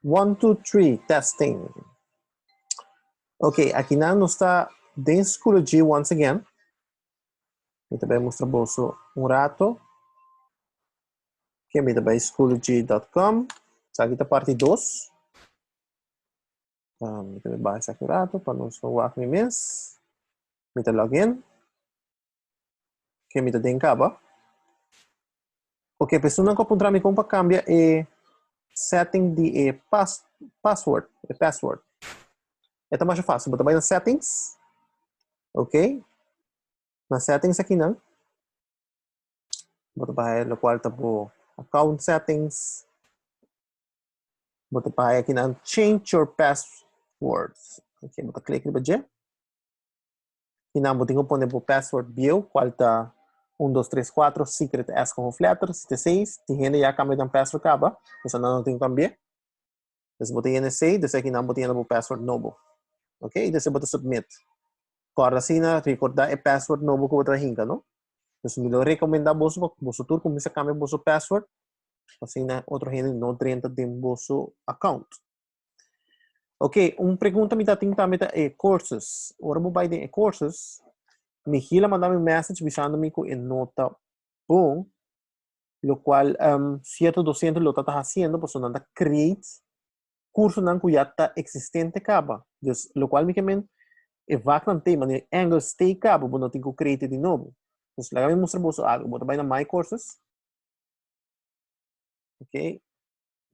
1, 2, 3, testing. Ok, aqui não está dentro de Schoology once again. Eu também mostro bolso rato. Que é também schoology.com. Aqui está parte 2. Eu também baixo aqui rato para não salvar aqui mês. Eu login. Que eu tenho cabo. Ok, pessoa que apontar me para cambiar é setting de password. É mais fácil. Botar na settings. Ok. Na settings aqui não. Botar para o qual tá por account settings. Botar para aqui não. Change your passwords. Ok, botar clique no botão. E não botar pôr por password bio. Qual tá 1, 2, 3, 4. Secret S com letter. 76. Tem gente já cambia de password acaba. Isso não tem que cambiar. Então botar NC. Desse aqui não botar por password novo. Ok, desse botar submit. Agora assim, recordar o password novo que eu vou trazer, não? Então, me recomendo você tur começa a cambiar o password, assim, outro gente não treina de vosso account. Ok, pergunta me tem também é courses. Ora, vou vai de courses. Me hila mandar um message avisando-me que nota bom, lo qual cierto docente lo está haciendo, pues não create curso não que já está existente acaba. Então, lo qual me quemen evacam tema, né? Angle stay cabo, não tem que create de novo. Então, lá me mostra você algo, bota vai na my courses. Ok,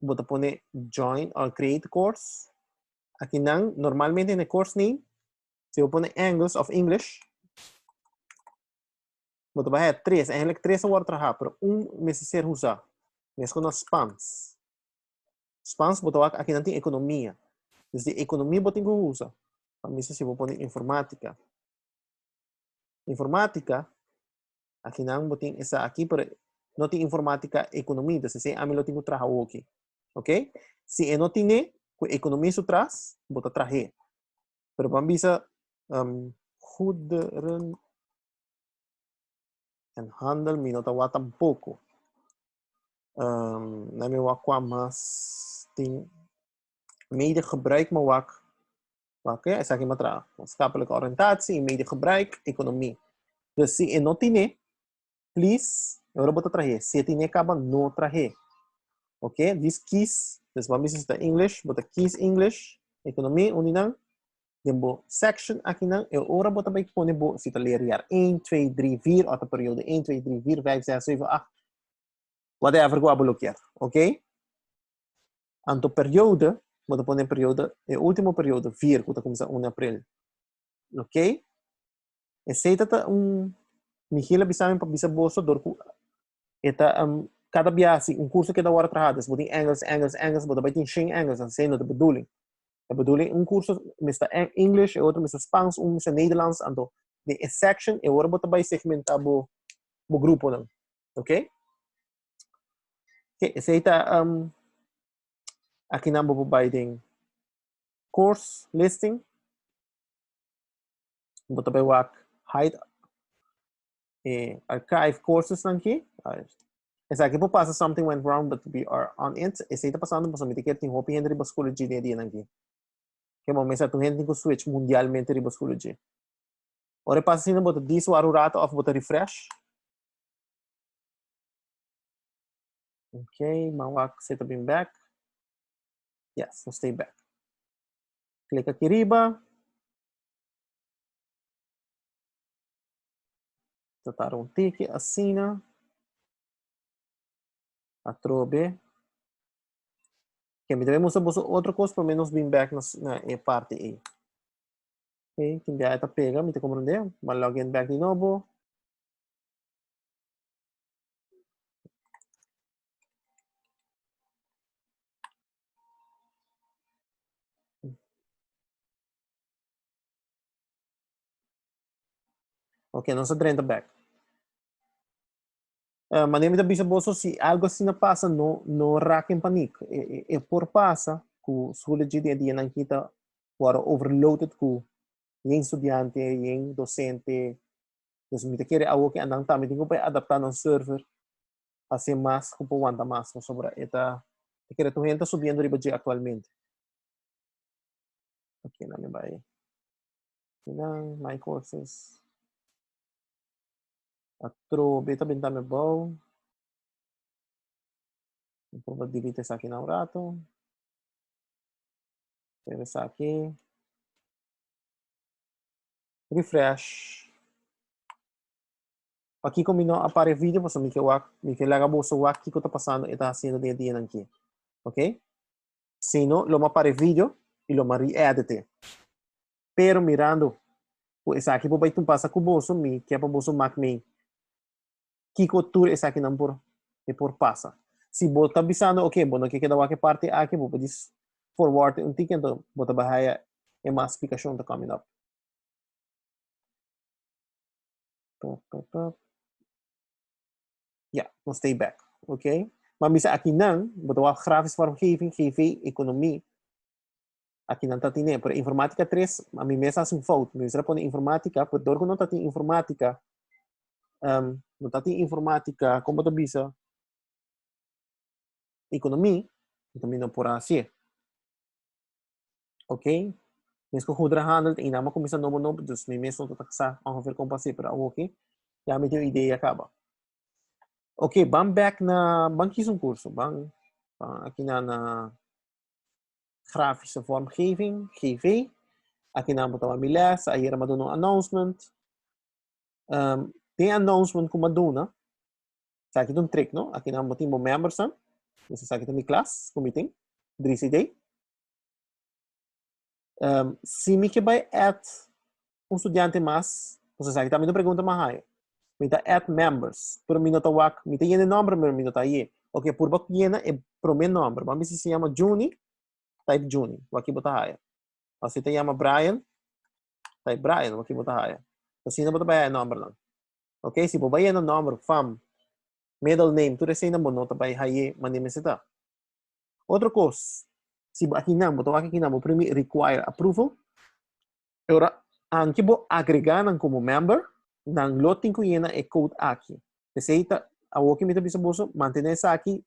bota pone join or create course. Aqui não, normalmente no course name, se eu pone angles of English, bota vai 3, eigenlijk 3 wordt trabalhar, pero necessário usar. Mesmo com spans. Spans bota aqui não tem economia. Desde economia bota que usa. Para mim se eu pone informática. Informática, aqui não botem essa aqui, pero não tem informática economia, então se a mim eu tenho que trabalhar aqui. Ok? Se eu não tenho, economia isso traz, bota trazer. Pero para mim goederen en handel me nota wat tampoco. Na me wak mas ting mede gebruik me wak. Oké, is aqui matra. Maatschappelijke oriëntatie, mede gebruik, economie. Dus se eu não tenho, please, eu vou trazer. Se eu tenho, acaba não trazer. Ok? This keys, dus vamos está English, bota keys English, economia, uninang. Dembo section aqui não, eu ora bota bem que pone bo se ler 1, 2, 3, 4, outra período 1, 2, 3, 4, 5, 6, 7, 8, whatever que eu bloquear, ok? Anto período, bota pone período, é o último período, 4, que começa 1 de abril, ok? Aceita mihila bisame para bisa bolso dorku, eta cada biasi curso que da hora trahadas, bota Engels, bota bem tem 5 Engels, assim não de bedoeling. De bedoeling, curso mista English, outro mista Spaans, mista Nederlands, ando de section, e ora bota bij segmentar bo grupo não, ok? Ok, aceita aqui na bo bij den course listing, bota bij wak hide archive courses aqui. Essa aqui por passa something went wrong, but we are on it. Aceita passando por somente que tem hopi henry bascula de dia aqui. Que momento essa tu henry que switch mundialmente de bascula de. Ora passa assim bota this waru rato of bota refresh. Ok, mawak setup in back. Yes, so stay back. Clica aqui riba. Tratar tique, assina. Atrobe. Que me devemos usar outra coisa, pelo menos bem back na parte A. Ok, quem já está pega, me te compreendeu? Mas login back de novo. Ok, não se drena back. Maneira de bisa bolso, se algo assim não passa, não raca em pânico. E por passa, que o sul de dia não kita, agora overloaded com em estudante, em docente. Então, me te quer algo que andam também, tem que adaptar no server, assim mais, como aguenta mais, sobre esta Que tu gente subindo de budget actualmente. Aqui na minha baia. Não, my courses. Atro, beta bintame bom. Vou delete isso aqui na rato. Esse aqui. Refresh. Aqui como não aparece vídeo, você me quer largar bolsa o que está passando e está fazendo dia a dia aqui. Ok? Se não, lo aparece vídeo e lo re-edit. Pero mirando, esse aqui vai tu passa com o bolso me, que é para o bolso mac me. Que cultura esse aqui não por passa. Se você avisando, ok, bom, que cada que parte aqui, vou pedir forward um ticket, então, vou trabalhar em uma explicação da coming up. Ja, dan stay back. Oké? Maar bisa aqui não, botar gráficos vormgeving, GV, economie. Aqui não está tendo, por informática 3, a mim mesmo assim fout. Mas põe informática, por dor que não está tendo informática, não está tendo informática, como tu bisa, economia, também não por assim. Ok? Mas com o handel, e não começa novo, dus mim mesmo não está ongeveer compensar para o ok? Já me deu ideia acaba. Ok, vamos back na, vamos kies een curso, vamos aqui na grafische vormgeving, GV. Aqui na botar uma les, aí era uma announcement. Tem announcement com uma sa aqui um trick, não? Aqui na botar uma members, isso aqui tem classe, como tem, 3CD. Se me que vai add um estudante mais, você sabe, também não pergunta mais aí. Me tá add members, pero me nota wak, me tá yendo nome, pero me nota aí. Ok, por baixo yena é pro meu nome, vamos se chama Juni, type Juni, aqui botar aí. Você te chama Brian, type Brian, aqui botar aí. Assim não botar aí nome lang. Ok, se botar aí no nome, fam, middle name, tudo assim não nota vai aí, manimesita. Outra coisa, se aqui não, botar aqui não, primeiro require approval. Agora, ang kibo agregar como member, nang loting ko yena e code aqui. Receita, a walking mita bisa bolso, mantener essa aqui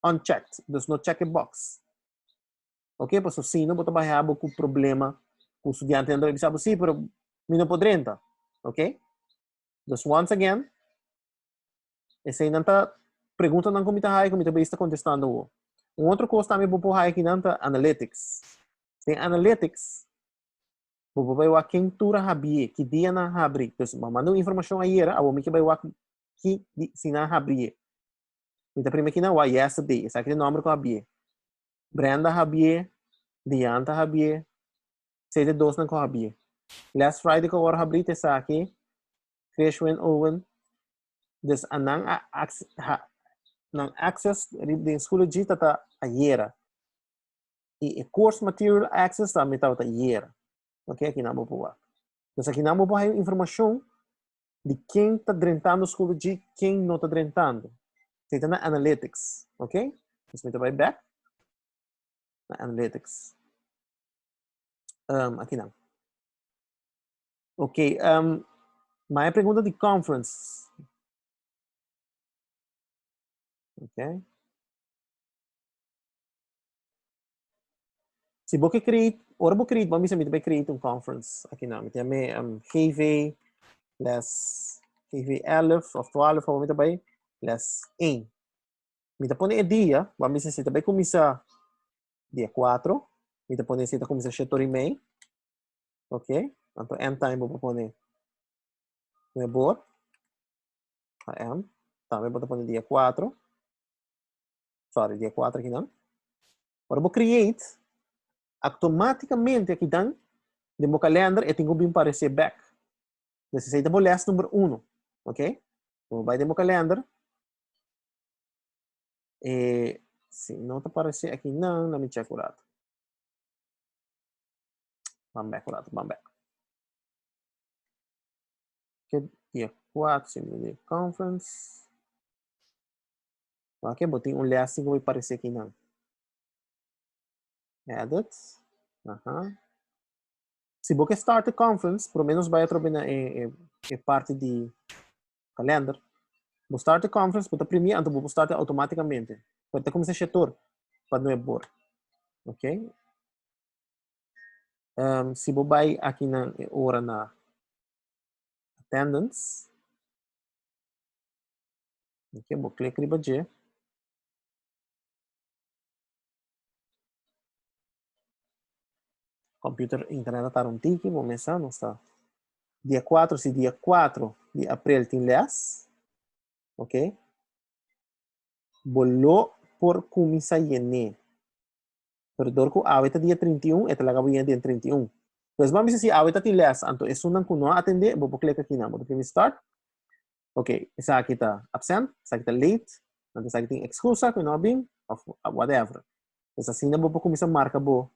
unchecked. Does not check a box. Ok? Pues si no, bota bahayabo com problema com o estudiante andando bisa sim, pero mi não podrá entrar. Ok? Just once again, esse aí não tá pergunta não como está está contestando. Outro coisa também vou pôr aqui não tá analytics. Tem analytics. Vou vai o quem tura habie, que dia na abrir. Então, mandando informação aí era, vou me que vai o que se na abrir. Então, primeiro que não, yesterday, esse aqui é o nome que habie. Brenda habie, Dianta habie, seja dois não habie. Last Friday que agora abrir esse aqui, Krishwen Owen, dus anang access de escola de tata ayer. E course material access também tata ayer. Ok, aqui não vou pôr. Então aqui não vou pôr informação de quem está drentando a escola de quem não está drentando. Você está na analytics, ok? Então você vai back na analytics. Aqui não. Ok, mas a pergunta de conference. Ok. Se você criar, ora vou criar, vamos vai criar um conference aqui não. Tem GV les GV 11 of 12 vamos também les 1. Me põe o dia, vamos dizer, também começa dia 4. Me põe se começa 7h30. Ok? Então end time vou pôr no board. AM. Também vou pôr dia 4. Sorry, dia 4 aqui não. Agora vou create automaticamente aqui dan de meu calendário e tenho bem aparecer back. Necessita vou last número 1, ok? Vou vai de meu calendário e se não está aparecer aqui não me check curado. Vamos back curado, vamos back. Ok, dia 4, simulate conference. Ok, botei last que vai aparecer aqui não. Edit. Se você start a conference, pelo menos vai trabalhar parte de calendar. Vou start a conference, vou imprimir, então vou start automaticamente. Pode começar a setor. para não é bor. Ok? Se você vai aqui na hora na attendance, ok? Vou clicar em baixo. Computer internet está um tiki, vou começar, não está. Dia 4, se dia 4 de abril tem less, ok? Bolou por começar a yener. Perdor ko awit dia 31, ito lang gawin dia 31. Terus mami si awit ti less, anto esunan ko no atende, bubuklik ka kina mo. Click start. Okay, isa kita absent, isa kita late, nanti isa kita excusa, kinobing, of whatever. Terus assim na bubu kumisa marka bo,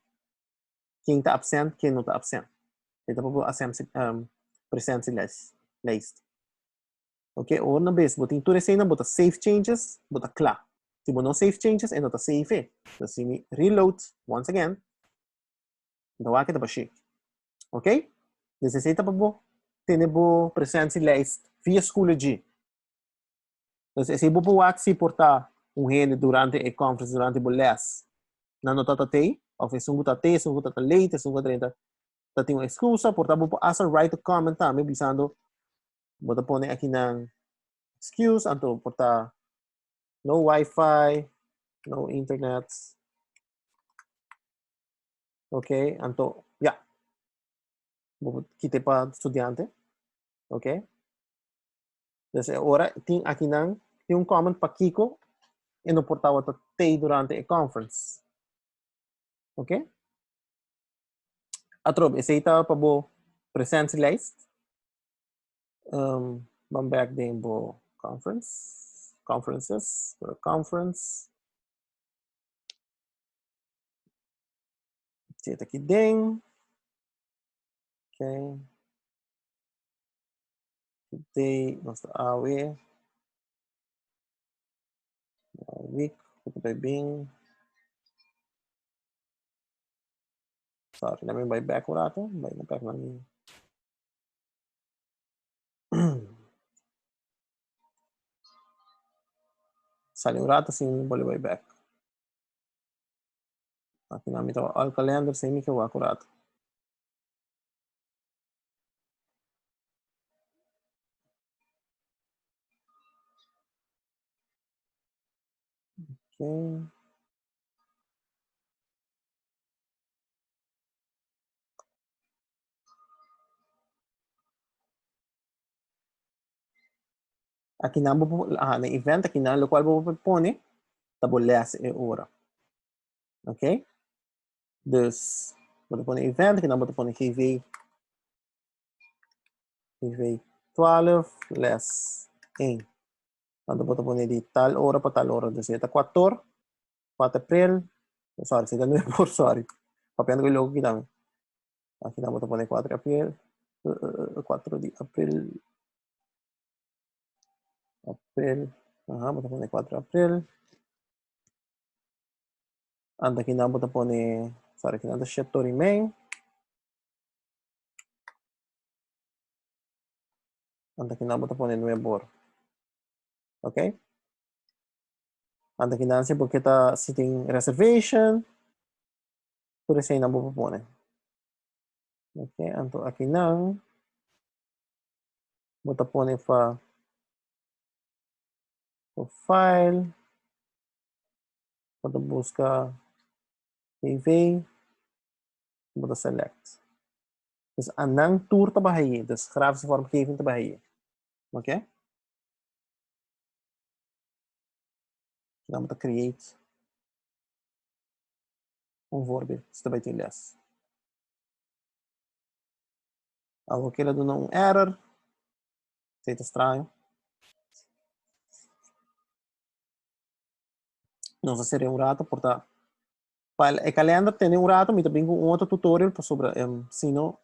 quem tá absent, quem não tá absent. Kita po absent present si list. Okay, or na base, botin tu resena, bota save changes, bota cla. Se não save changes, não tá save. Então, se reload, once again, então aqui tá para shake. Ok? Necessita pa bo, tenebo presente list via Schoology. Então, se bo po si porta rende durante a conference, durante o les, na nota tatei, ou fez sungu tatei, sungu tata late, sungu 30, tatei uma excusa, porta bo po asa right to comment, me bisando, bota pone aqui ng excuse, anto porta no Wi-Fi, no internet. Ok, anto, yeah. Kita pa estudiante. Ok? Então, agora, tem aqui tem um comment para Kiko e no portal Tay durante a conference. Ok? Atrob, esse aí para o presence list. Vamos back din bo conferences, conference. Ito aqui din. Ok. Today, nós awe. Week, ito bing. Sorry, namin by back ko rato. By na back lang. Sali rato sin boleh by back. Aqui namin ito all calendar sa imi kawa ko rato. Okay. Aqui na na event, aqui na local po pone, tabulas e ora. Ok? Dus, vou pôr event, aqui na vou pôr QV 12 less 1. Quando vou pôr de tal hora para tal hora, dus ito 4 April, sorry, sila no por sorry. Papiando ko yung logo kita. Aqui na vou pôr 4 April, 4 de April, vou pôr 4 April. Anda aqui na vou pôr, sorry, aqui na shit to remain. Anda aqui na vou pôr nuevo. Ok? Anda aqui na porque está sitting reservation. Por isso aí na vou pôr. Ok, anto aqui na vou pôr para o file. Vou buscar TV. Vou select. Dus anang tour te bahaya. Dus grafische vormgeving te bahaya. Ok? Dan moet ik create een voorbeeld. Dus dat bij les. Als we willen doen een error. Zet estranho. Nós seria um rato, portanto, para o calendar tem um rato, mas também um outro tutorial sobre se não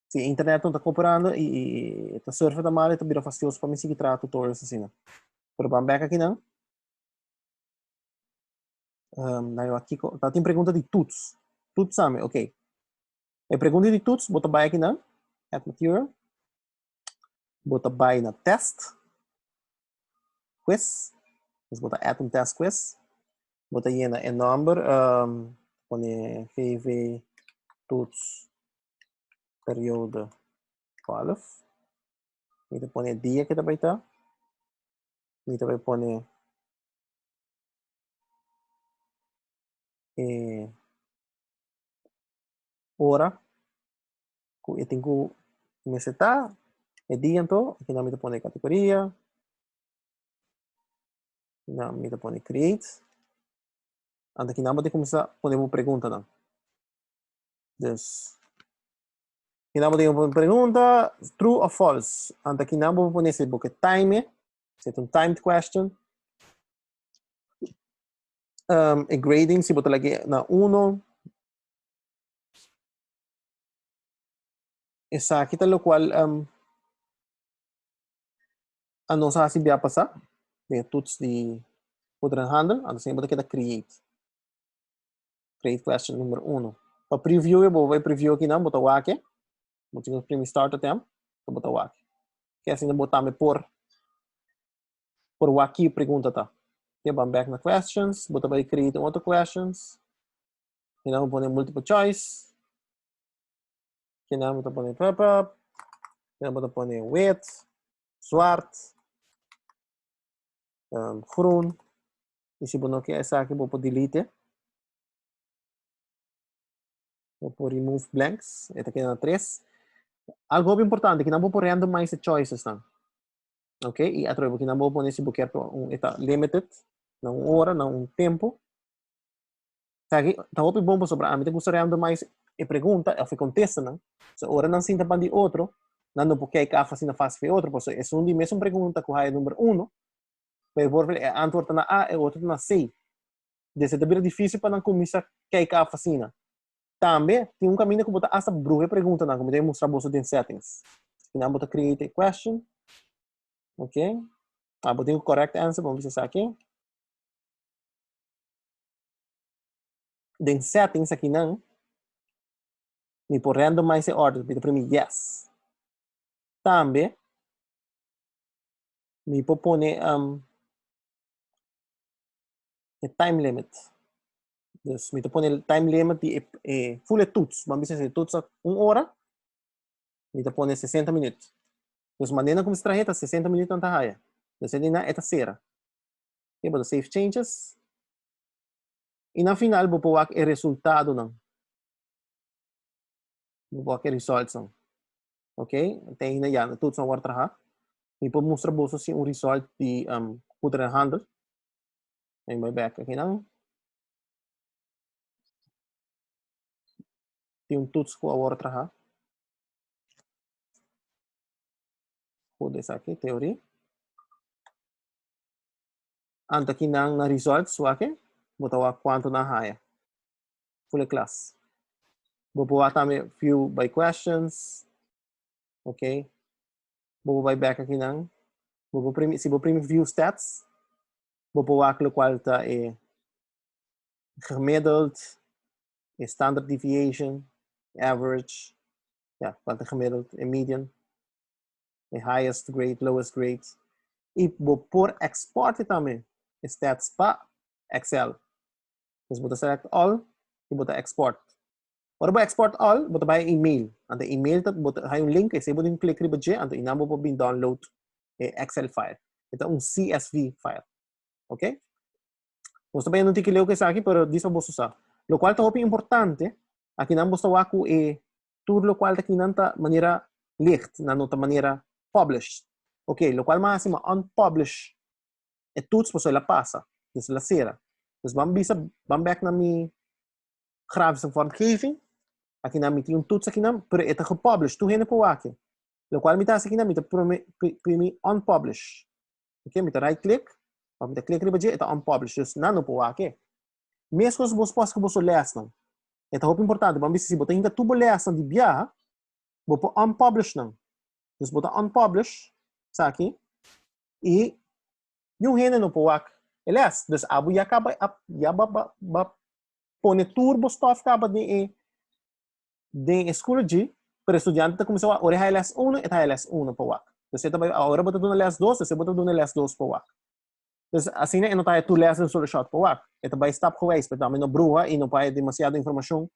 se a internet não está cooperando e está surfando da malha, também é fastidioso para mim seguir tutorials assim, né? Pero vamos back aqui não. Daí aqui tá tem pergunta de tuts. Tuts sabe, ok. A pergunta de tuts, bota by aqui não. Add material. Bota by na test. Quiz. Mas bota add um test quiz. Bota llena el number, pone GV toets periode 12. Kita pone dia kita baita. Kita vai pone hora. Ku itingku meseta. Dia então, aqui na mita pone categoria. Na mita pone create. Anda aqui na mita começar a pôr uma pergunta não. Dus aqui na mita uma pergunta true or false. Anda aqui na mita pone esse book time. Set um timed question. E grading se botar lagi na 1. Esa kita lo cual ano sa si biya pasa. De tuts di podrán handle. Ano sa botar kita create. Create question number 1. Pa preview eu vou preview aqui na botar wake. Botar o primeiro start até. Botar wake. Que assim botar me por wake pergunta tá. Okay, vamos back na questions. Botar vai create outro questions. E não vou multiple choice. Kailangan mo ito po ng pop-up. Kailangan mo ito po ng wit, zwart, groen. Isipin mo kaya sa akin po delete. Po remove blanks. Ito kaya na 3. Algo importante, kailangan po randomize the choices na. Okay? E através kailangan po nesse buquê ita limited, na hora, na tempo. Kaya tawo po bom sobre a mim, gusto randomize e pergunta, ela foi contesta, não? Se ora não sinta para de outro, não porque a faz na fase foi outro, porque é de mesma pergunta que é número 1, mas por exemplo, a antwoord na A e outro na C. Desse é difícil para não começar que a faz na. Também tem caminho que botar essa bruxa pergunta, não, como tem mostrar bolsa de settings. Não botar create a question. OK? Ah, botei o correct answer, vamos ver aqui. Den settings aqui não. Me por randomize order, pede para mim yes. Também me propone time limit. Dus me propone time limit de full toets. Vamos dizer toets a 1 hora. Me propone 60 minutos. Dus maneira como se trata 60 minutos não tá aí. Dus ele na eta cera. E vou save changes. E na final vou pôr o resultado não. Vou pôr o results não. OK? Tem na yan toets não trabalhar. Me pode mostrar bolsa se result de put handle. Em my back aqui não. Tem toets ko agora trabalhar. Vou deixar aqui teoria. Anta aqui na results so aqui. Vou tawa quanto na haya. Full class. Vou pôr também view by questions. OK? Vou by back aqui não. Se vou primeiro view stats. Vou pôr aquilo qual tá gemiddeld, standard deviation, average, qual tá gemiddeld, median, highest grade, lowest grade. E vou pôr export também stats para Excel. Então vou select all e vou export. Ora vou export all, vou by email. Ante email tá vou hay link e se vou click ri budget, ante inamo po bin download Excel file. Ito CSV file. OK? Gusto ba yan nung tikileo sa akin, pero di sa boso sa. Lo cual tayo importante, aqui não bosta waku tudo lo cual ta kinanta manera licht, na nota manera published. OK, lo cual máxima unpublished, tudo po la passa, dus la sera. Dus vamos back na mi grafische vormgeving. Aqui na mi tem toets aqui na, pero ito gepublished, tu hene po waki. Lo cual mi ta aqui na mi ta primi unpublished. OK, mi ta right click. Pag kita click riba ito unpublished, just nano po wake. Mesmo se você possa que você lesse não. Então é importante, vamos ver se você ainda tubo lesse de biar, vou pôr unpublished não. Just botar unpublished, sa aqui. E yung hene no po wake. Eles, dus abo ya acaba ba pone turbo stuff acaba de escola de para estudante começou a ore highlights 1 e highlights 1 po wake. Dus ito ba agora botar do less 2, você botar do less 2 po wake. Dus assim não está tu lessons sobre shot para wak. Ito by stop geweest, pero dami no bruha e não pai demasiada informação.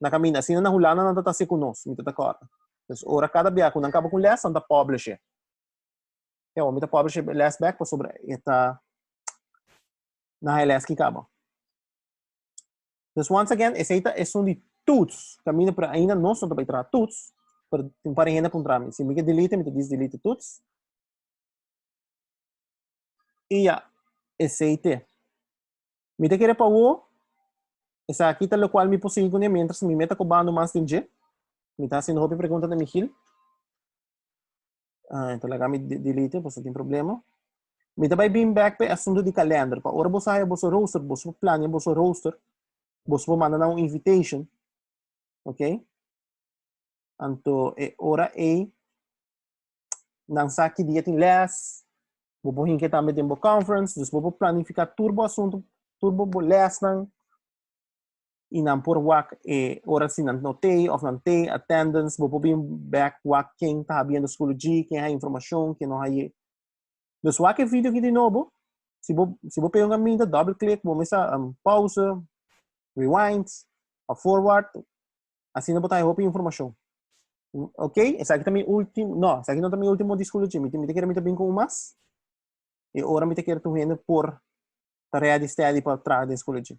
Na caminho, assim na hulana não tá se conosco, me tá corta. Dus ora cada dia quando acaba com lesson da publish. Eu me tá publish last back para sobre esta na highlights que acaba. Dus once again, essa é um de toets. Caminho para ainda não só para entrar toets, para ainda contra mim. Se me que delete, me diz delete toets. E já, esse aí me te querer para o essa aqui tá o qual me possui com mientras me meta cobando mais de me tá sendo hobby pergunta da Michil. Então lá me delete, você tem problema. Me tá vai bem back para assunto de calendar. Para ora você aí você roster, você plano, você roster, você manda um invitation, ok? Então ora nang sa aqui dia tem less, vou hinke também tem conference, dus vou planificar turbo assunto, turbo less nang inam por wak ora si nan notei of nan te attendance vou bem back wak quem tá havendo school G, quem ha informação, quem não ha aí. Dus wak vídeo aqui de novo, se vou pegar uma minha double click, vou começar pause, rewind, forward, assim não botar roupa informação. Ok? Essa aqui também último, não, essa aqui não também último de school G, me quero me bem com umas. E ora me quero tu por tarefa de study para trás de school G.